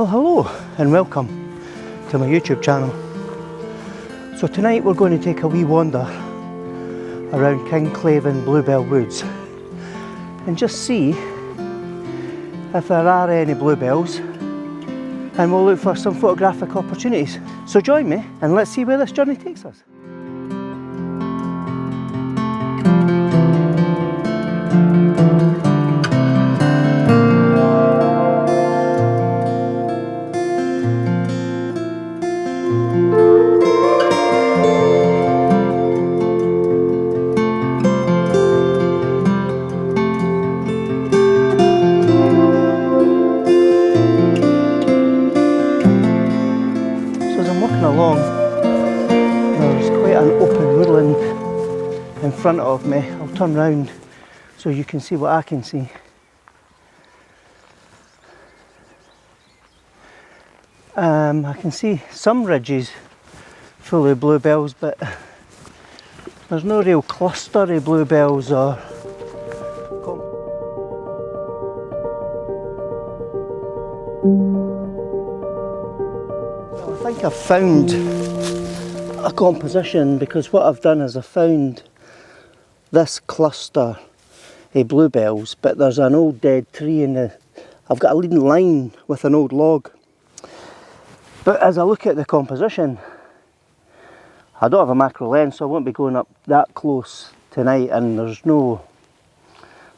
Well, hello and welcome to my YouTube channel. So tonight we're going to take a wee wander around Kinclaven Bluebell woods and just see if there are any bluebells, and we'll look for some photographic opportunities. So join me and let's see where this journey takes us. Along, there's quite an open woodland in front of me. I'll turn round so you can see what I can see. I can see some ridges full of bluebells, but there's no real cluster of bluebells or I think I've found a composition, because what I've done is I've found this cluster of bluebells, but there's an old dead tree in the... I've got a leading line with an old log. But as I look at the composition, I don't have a macro lens, so I won't be going up that close tonight, and there's no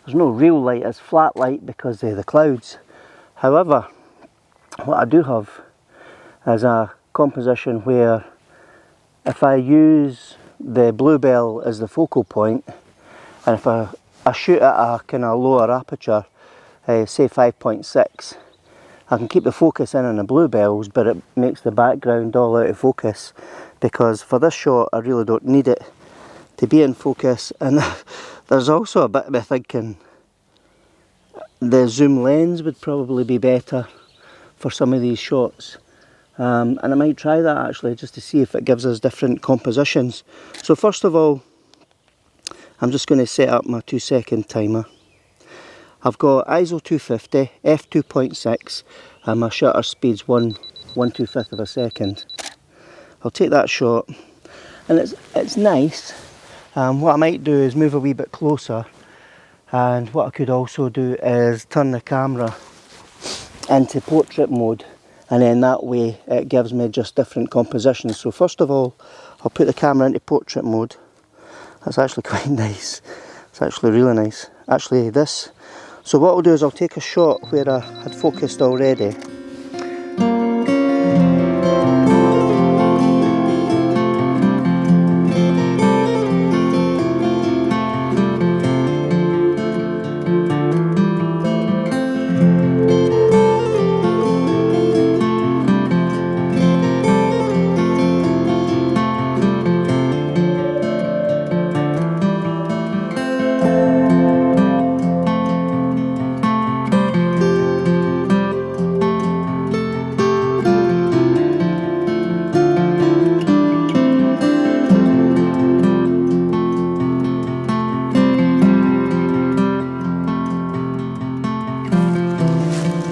real light, it's flat light because of the clouds. However, what I do have is a composition where if I use the bluebell as the focal point, and if I shoot at a kind of lower aperture, say 5.6, I can keep the focus in on the bluebells, but it makes the background all out of focus, because for this shot I really don't need it to be in focus. And there's also a bit of me thinking the zoom lens would probably be better for some of these shots. And I might try that actually, just to see if it gives us different compositions. So first of all, I'm just going to set up my 2-second timer. I've got ISO 250, f2.6, and my shutter speed's 1/125 of a second. I'll take that shot, and it's nice. What I might do is move a wee bit closer, and what I could also do is turn the camera into portrait mode, and then that way it gives me just different compositions. So first of all, I'll put the camera into portrait mode. That's actually quite nice. It's actually really nice. Actually this. So what I'll do is I'll take a shot where I had focused already.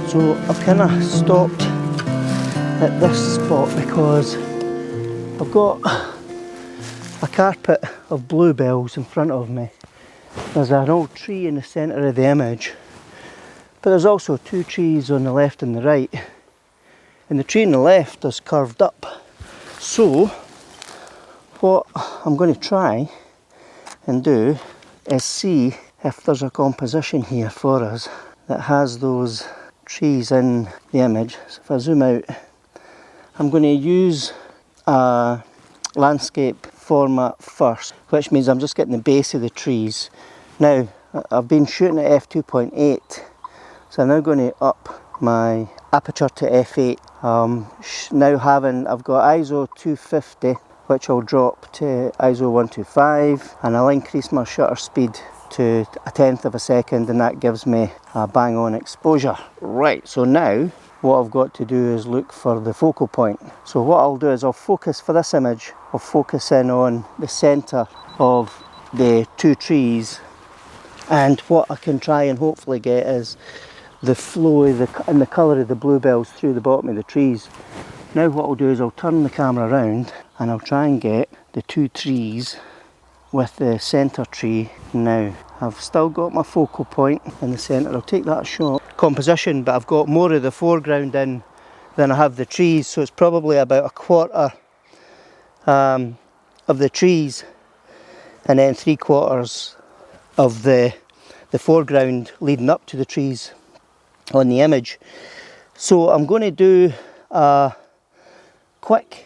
So I've kind of stopped at this spot because I've got a carpet of bluebells in front of me. There's an old tree in the centre of the image, but there's also two trees on the left and the right, and the tree on the left is curved up. So what I'm going to try and do is see if there's a composition here for us that has those trees in the image. So if I zoom out, I'm going to use a landscape format first, which means I'm just getting the base of the trees. Now I've been shooting at f2.8, so I'm now going to up my aperture to f8. Now I've got ISO 250, which I'll drop to ISO 125, and I'll increase my shutter speed to 1/10 of a second, and that gives me a bang on exposure. Right, so now what I've got to do is look for the focal point. So what I'll do is I'll focus for this image, I'll focus in on the centre of the two trees, and what I can try and hopefully get is the flow and the colour of the bluebells through the bottom of the trees. Now what I'll do is I'll turn the camera around and I'll try and get the two trees with the centre tree. Now I've still got my focal point in the centre. I'll take that shot. Composition, but I've got more of the foreground in than I have the trees, so it's probably about a quarter of the trees and then 3/4 of the foreground leading up to the trees on the image. So I'm going to do a quick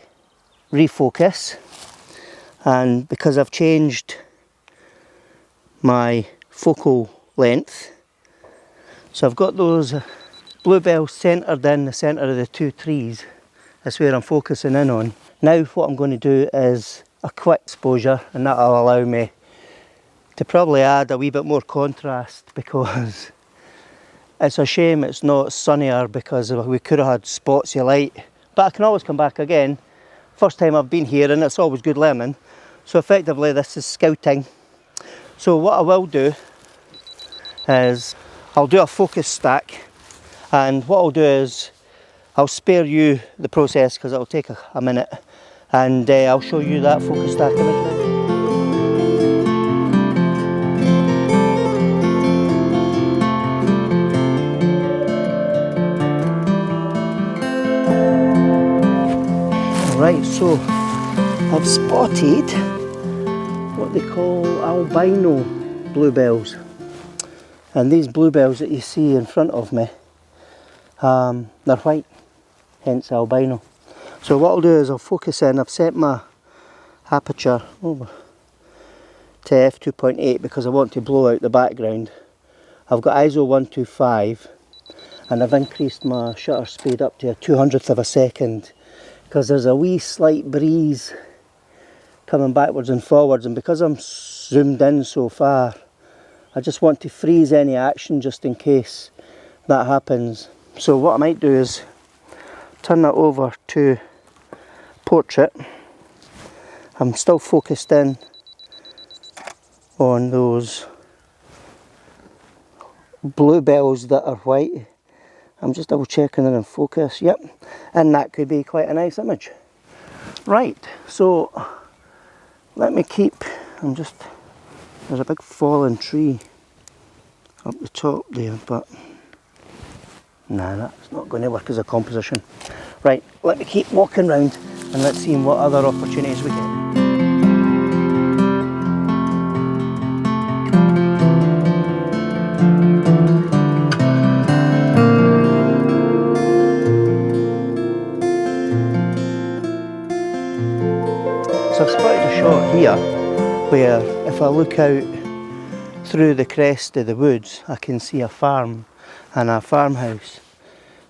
refocus, and because I've changed my focal length, so I've got those bluebells centred in the centre of the two trees. That's where I'm focusing in on. Now what I'm going to do is a quick exposure, and that'll allow me to probably add a wee bit more contrast, because it's a shame it's not sunnier, because we could have had spots of light. But I can always come back again. First time I've been here, and it's always good learning. So effectively this is scouting. So what I will do is I'll do a focus stack, and what I'll do is I'll spare you the process because it'll take a minute, and I'll show you that focus stack image now. Right, so I've spotted what they call albino bluebells, and these bluebells that you see in front of me, they're white, hence albino. So what I'll do is I'll focus in. I've set my aperture to f2.8 because I want to blow out the background. I've got ISO 125 and I've increased my shutter speed up to a 200th of a second, because there's a wee slight breeze coming backwards and forwards, and because I'm zoomed in so far, I just want to freeze any action just in case that happens. So what I might do is turn that over to portrait. I'm still focused in on those bluebells that are white. I'm just double checking they're in focus. Yep, and that could be quite a nice image. Right, so let me keep, there's a big fallen tree up the top there, but nah, that's not going to work as a composition. Right, let me keep walking round and let's see what other opportunities we get. So I've spotted a shot here where if I look out through the crest of the woods I can see a farm and a farmhouse.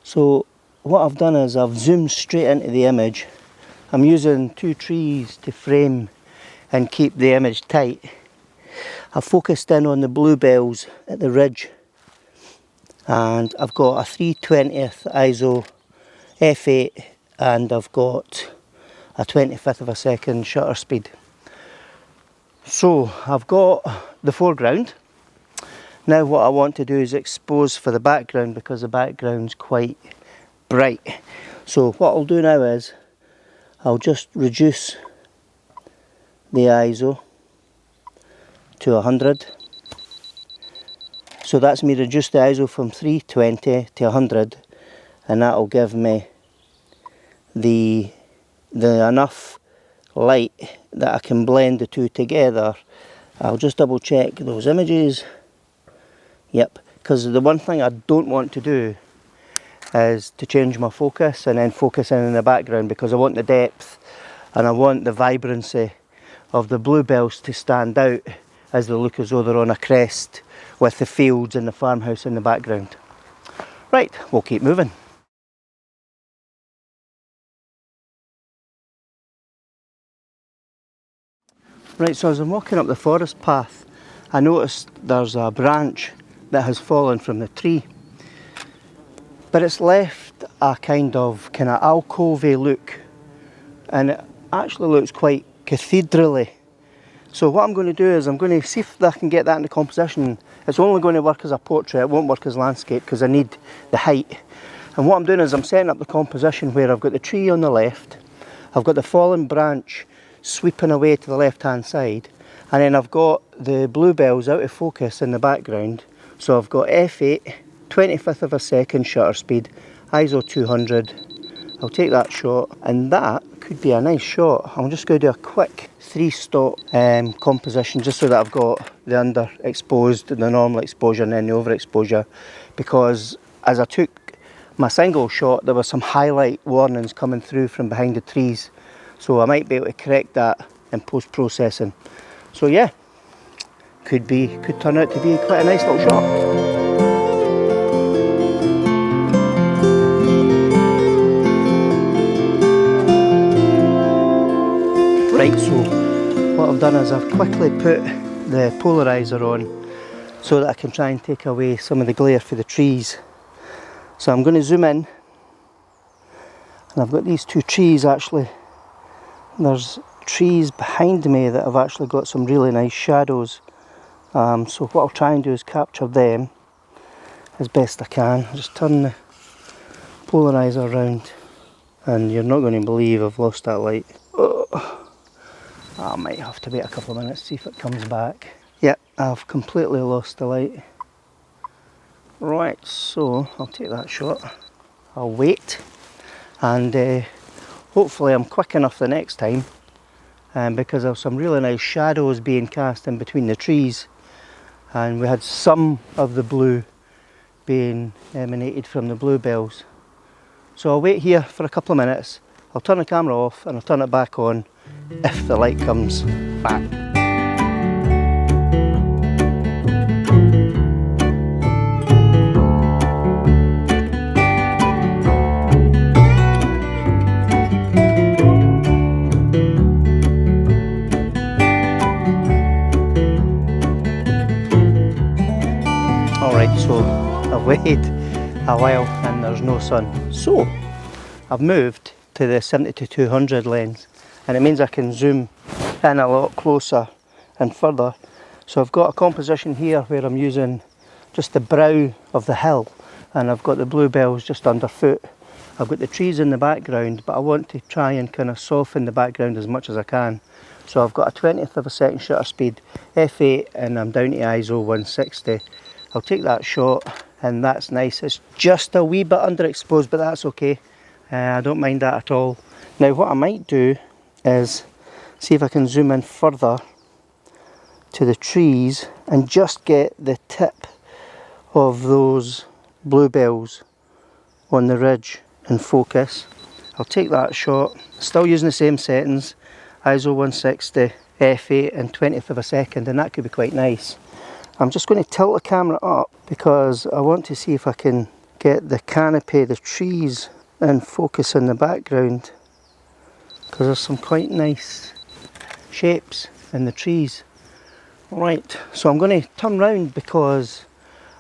So what I've done is I've zoomed straight into the image. I'm using two trees to frame and keep the image tight. I've focused in on the bluebells at the ridge, and I've got a 3/20th ISO f8 and I've got a 25th of a second shutter speed. So I've got the foreground. Now what I want to do is expose for the background, because the background's quite bright. So what I'll do now is I'll just reduce the ISO to 100. So that's me reduce the ISO from 320 to 100, and that'll give me the enough light that I can blend the two together. I'll just double check those images. Yep, because the one thing I don't want to do is to change my focus and then focus in the background, because I want the depth and I want the vibrancy of the bluebells to stand out as they look as though they're on a crest with the fields and the farmhouse in the background. Right, we'll keep moving. Right, so as I'm walking up the forest path, I noticed there's a branch that has fallen from the tree, but it's left a kind of alcovey look, and it actually looks quite cathedral-y. So what I'm going to do is I'm going to see if I can get that into composition It's only going to work as a portrait, it won't work as landscape because I need the height. And what I'm doing is I'm setting up the composition where I've got the tree on the left, I've got the fallen branch sweeping away to the left hand side, and then I've got the bluebells out of focus in the background. So I've got f8, 25th of a second shutter speed, ISO 200. I'll take that shot, and that could be a nice shot. I'm just going to do a quick 3-stop composition just so that I've got the underexposed, the normal exposure, and then the overexposure, because as I took my single shot there were some highlight warnings coming through from behind the trees, so I might be able to correct that in post-processing. So yeah, could turn out to be quite a nice little shot. Right, so what I've done is I've quickly put the polarizer on so that I can try and take away some of the glare for the trees. So I'm going to zoom in, and I've got these two trees actually. There's trees behind me that have actually got some really nice shadows. So what I'll try and do is capture them as best I can. I'll just turn the polarizer around, and you're not going to believe I've lost that light. Oh. I might have to wait a couple of minutes to see if it comes back. Yep, I've completely lost the light. Right, so I'll take that shot. I'll wait, and hopefully I'm quick enough the next time, because there's some really nice shadows being cast in between the trees, and we had some of the blue being emanated from the bluebells. So I'll wait here for a couple of minutes. I'll turn the camera off and I'll turn it back on if the light comes back. Alright, so I've waited a while and there's no sun. So I've moved to the 70-200 lens, and it means I can zoom in a lot closer and further. So I've got a composition here where I'm using just the brow of the hill, and I've got the bluebells just underfoot. I've got the trees in the background, but I want to try and kind of soften the background as much as I can. So I've got a 20th of a second shutter speed, f8, and I'm down to ISO 160. I'll take that shot, and that's nice. It's just a wee bit underexposed, but that's okay. I don't mind that at all. Now what I might do is see if I can zoom in further to the trees and just get the tip of those bluebells on the ridge in focus. I'll take that shot, still using the same settings, ISO 160, f8 and 20th of a second, and that could be quite nice. I'm just going to tilt the camera up because I want to see if I can get the canopy, the trees in focus in the background, because there's some quite nice shapes in the trees. Right, so I'm going to turn round because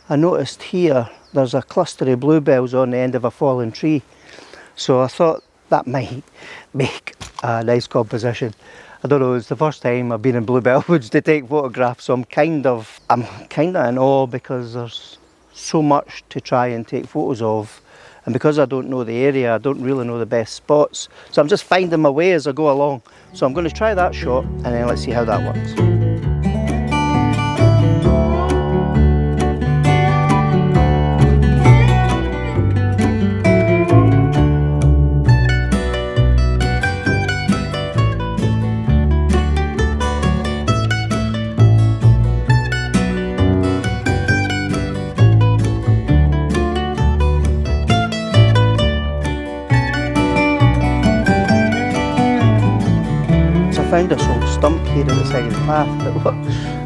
I noticed here there's a cluster of bluebells on the end of a fallen tree. So I thought that might make a nice composition. I don't know, it's the first time I've been in Bluebell Woods to take photographs, so I'm kind of in awe because there's so much to try and take photos of. And because I don't know the area, I don't really know the best spots. So I'm just finding my way as I go along. So I'm going to try that shot and then let's see how that works. I found this old stump here at the side of the path, but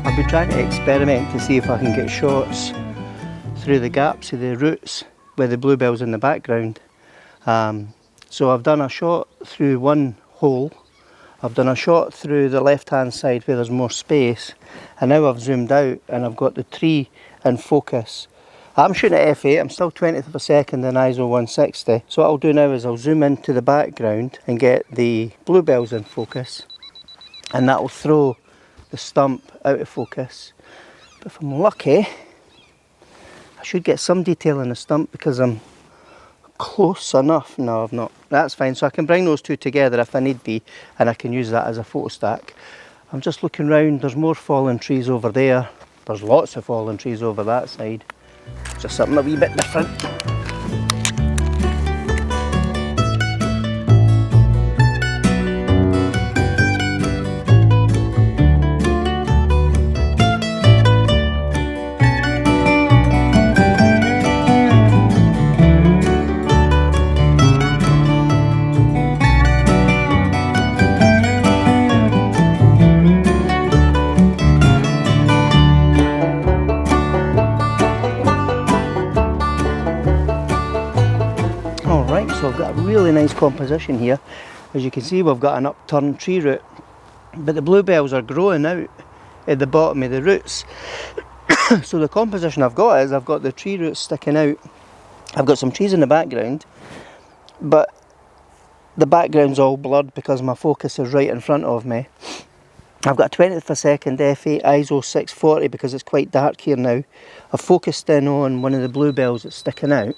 I've been trying to experiment to see if I can get shots through the gaps of the roots with the bluebells in the background. So I've done a shot through one hole, I've done a shot through the left hand side where there's more space, and now I've zoomed out and I've got the tree in focus. I'm shooting at f8, I'm still 20th of a second in ISO 160. So what I'll do now is I'll zoom into the background and get the bluebells in focus, and that will throw the stump out of focus. But if I'm lucky, should get some detail in the stump because I'm close enough. No, I've not. That's fine. So I can bring those two together if I need be, and I can use that as a photo stack. I'm just looking round. There's more fallen trees over there. There's lots of fallen trees over that side. Just something a wee bit different. So I've got a really nice composition here. As you can see, we've got an upturned tree root, but the bluebells are growing out at the bottom of the roots. So the composition I've got is I've got the tree roots sticking out. I've got some trees in the background, but the background's all blurred because my focus is right in front of me. I've got a 20th of a second f8 ISO 640 because it's quite dark here now. I've focused in on one of the bluebells that's sticking out.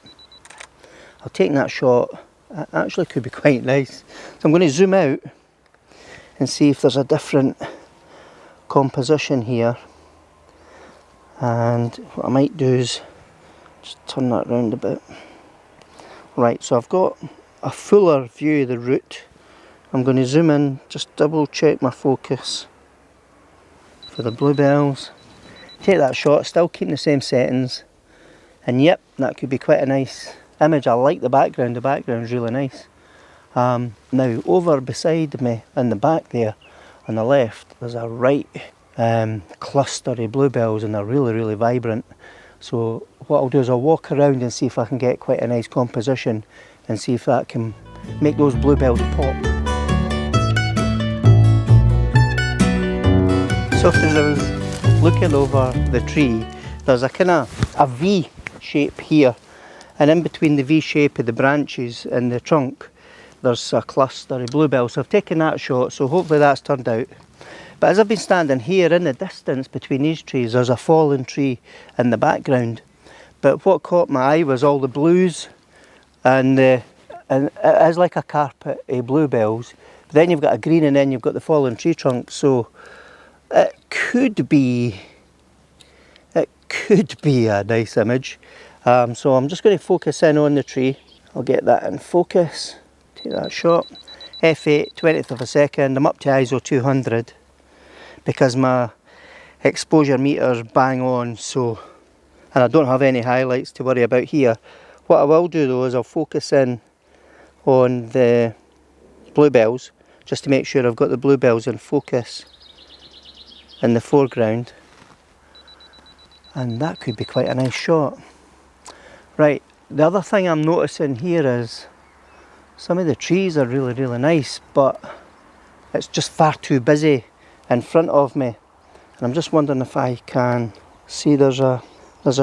I'll take that shot. It actually could be quite nice. So I'm going to zoom out and see if there's a different composition here. And what I might do is just turn that round a bit. Right, so I've got a fuller view of the root. I'm going to zoom in, just double check my focus for the bluebells. Take that shot, still keeping the same settings. And yep, that could be quite a nice image. I like the background's really nice. Now over beside me in the back there on the left there's a right cluster of bluebells and they're really vibrant. So what I'll do is I'll walk around and see if I can get quite a nice composition and see if that can make those bluebells pop. So as I was looking over the tree, there's a kind of a V shape here. And in between the V shape of the branches and the trunk, there's a cluster of bluebells. So I've taken that shot, so hopefully that's turned out. But as I've been standing here in the distance between these trees, there's a fallen tree in the background. But what caught my eye was all the blues, and it is like a carpet of bluebells. But then you've got a green and then you've got the fallen tree trunk. So it could be a nice image. So I'm just going to focus in on the tree. I'll get that in focus, take that shot. f8, 20th of a second, I'm up to ISO 200 because my exposure meter's bang on, so, and I don't have any highlights to worry about here. What I will do though is I'll focus in on the bluebells just to make sure I've got the bluebells in focus in the foreground, and that could be quite a nice shot. Right, the other thing I'm noticing here is some of the trees are really nice, but it's just far too busy in front of me. And I'm just wondering if I can see there's a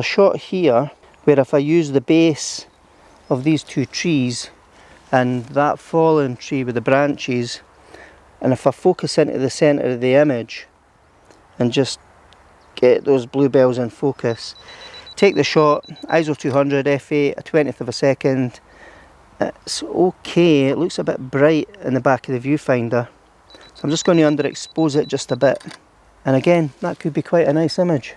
shot here where if I use the base of these two trees and that fallen tree with the branches, and if I focus into the centre of the image and just get those bluebells in focus, take the shot, ISO 200, f8, a 20th of a second. It's okay, it looks a bit bright in the back of the viewfinder. So I'm just going to underexpose it just a bit. And again, that could be quite a nice image.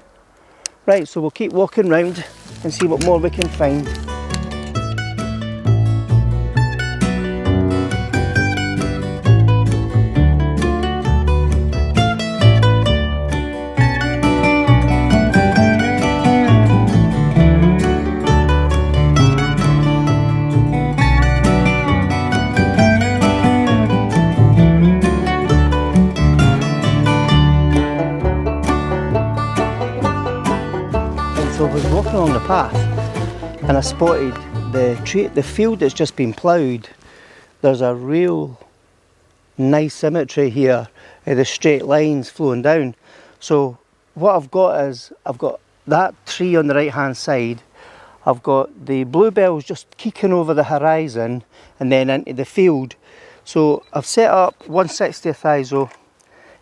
Right, so we'll keep walking round and see what more we can find. So I was walking along the path and I spotted the field that's just been ploughed. There's a real nice symmetry here, the straight lines flowing down. So what I've got is, I've got that tree on the right hand side, I've got the bluebells just keeking over the horizon and then into the field. So I've set up 1/60th ISO,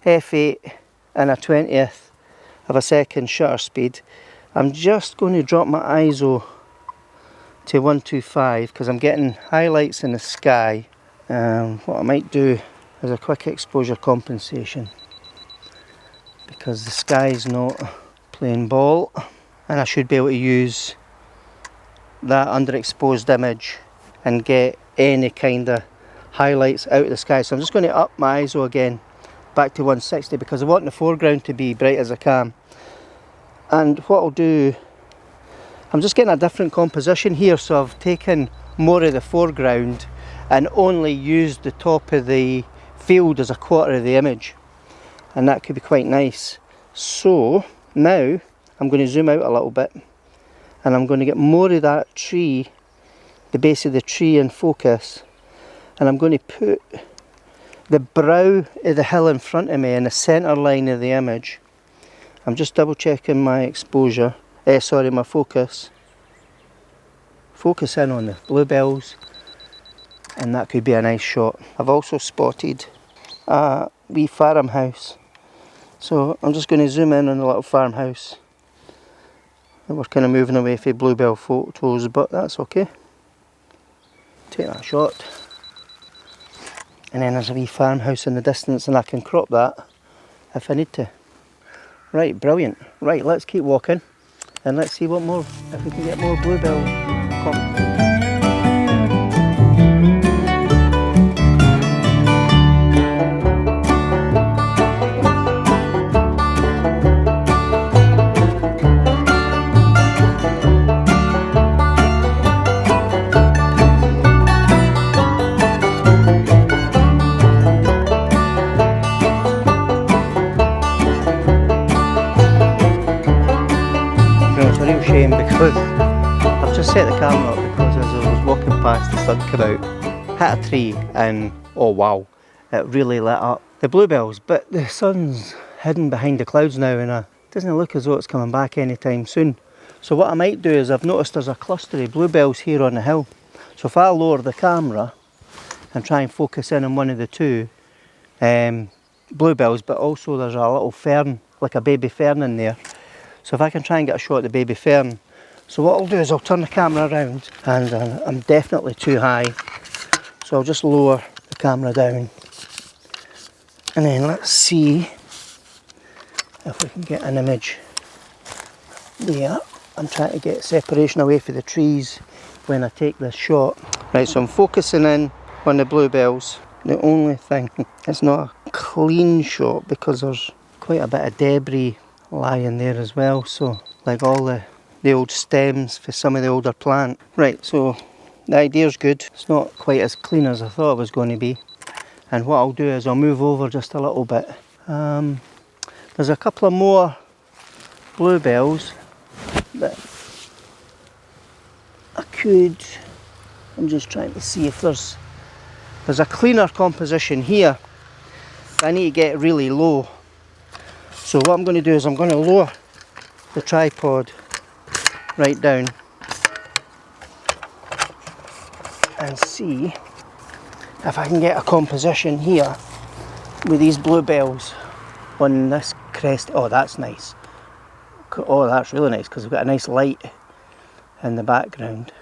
f8 and a 20th of a second shutter speed. I'm just going to drop my ISO to 125 because I'm getting highlights in the sky. What I might do is a quick exposure compensation because the sky is not playing ball, and I should be able to use that underexposed image and get any kind of highlights out of the sky. So I'm just going to up my ISO again back to 160 because I want the foreground to be bright as I can. And what I'll do, I'm just getting a different composition here, so I've taken more of the foreground and only used the top of the field as a quarter of the image, and that could be quite nice. So now I'm going to zoom out a little bit and I'm going to get more of that tree, the base of the tree, in focus, and I'm going to put the brow of the hill in front of me in the centre line of the image. I'm just double checking my exposure, my focus. Focus in on the bluebells, and that could be a nice shot. I've also spotted a wee farmhouse, so I'm just going to zoom in on the little farmhouse. We're kind of moving away from bluebell photos, but that's okay. Take that shot, and then there's a wee farmhouse in the distance, and I can crop that if I need to. Right, brilliant. Right, let's keep walking and let's see what more, if we can get more bluebell comments. Because I've just set the camera up because as I was walking past, the sun came out, hit a tree, and oh wow, it really lit up the bluebells. But the sun's hidden behind the clouds now, and it doesn't look as though it's coming back anytime soon. So what I might do is, I've noticed there's a cluster of bluebells here on the hill. So if I lower the camera and try and focus in on one of the two bluebells, but also there's a little fern, like a baby fern in there. So if I can try and get a shot of the baby fern. So what I'll do is I'll turn the camera around, and I'm definitely too high. So I'll just lower the camera down. And then let's see if we can get an image there. I'm trying to get separation away from the trees when I take this shot. Right, so I'm focusing in on the bluebells. The only thing, it's not a clean shot because there's quite a bit of debris lying there as well, so like all the old stems for some of the older plant. Right, so the idea's good. It's not quite as clean as I thought it was going to be, and what I'll do is I'll move over just a little bit. There's a couple of more bluebells that I could, I'm just trying to see if there's a cleaner composition here. I need to get really low. So what I'm going to do is I'm going to lower the tripod right down and see if I can get a composition here with these bluebells on this crest. Oh, that's nice. Oh, that's really nice because we've got a nice light in the background.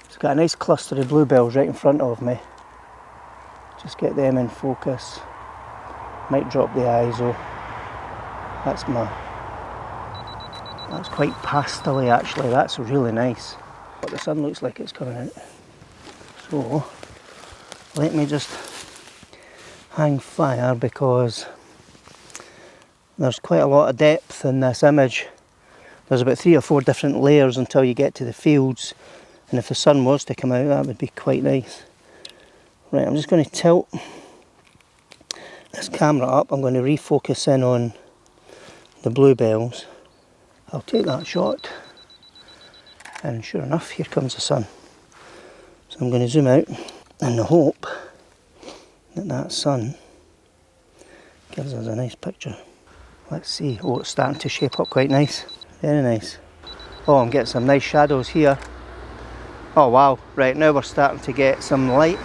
It's got a nice cluster of bluebells right in front of me. Just get them in focus. Might drop the ISO. That's quite pastel-y actually. That's really nice. But the sun looks like it's coming out. So let me just hang fire because there's quite a lot of depth in this image. There's about 3 or 4 different layers until you get to the fields, and if the sun was to come out, that would be quite nice. Right, I'm just going to tilt this camera up. I'm going to refocus in on the bluebells. I'll take that shot, and sure enough, here comes the sun. So I'm going to zoom out in the hope that that sun gives us a nice picture. Let's see. Oh, it's starting to shape up quite nice. Very nice. Oh, I'm getting some nice shadows here. Oh wow, right, now we're starting to get some light.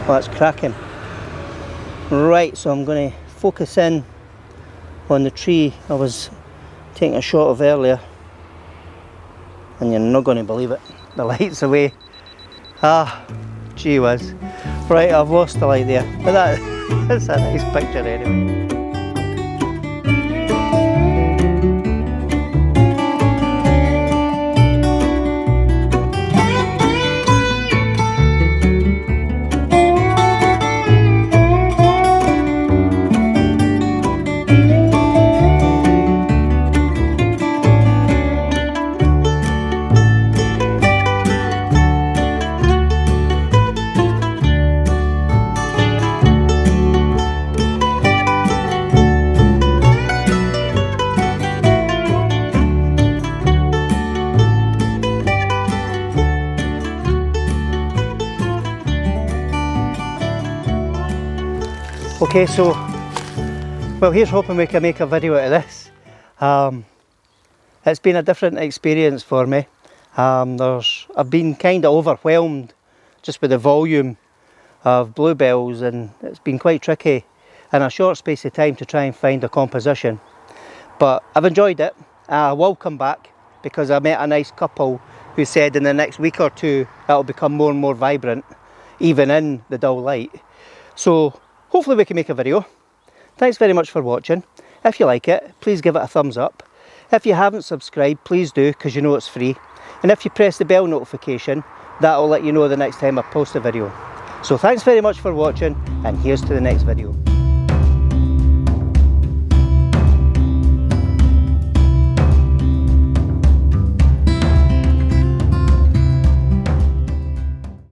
Oh, that's cracking. Right, so I'm going to focus in on the tree I was taking a shot of earlier, and you're not going to believe it, the light's away. Ah, gee whiz. Right, I've lost the light there, but that's a nice picture anyway. Okay, so, well, here's hoping we can make a video out of this. It's been a different experience for me. I've been kind of overwhelmed just with the volume of bluebells, and it's been quite tricky in a short space of time to try and find a composition. But I've enjoyed it. I will come back because I met a nice couple who said in the next week or two it'll become more and more vibrant, even in the dull light. So hopefully we can make a video. Thanks very much for watching. If you like it, please give it a thumbs up. If you haven't subscribed, please do, because you know it's free. And if you press the bell notification, that will let you know the next time I post a video. So thanks very much for watching, and here's to the next video.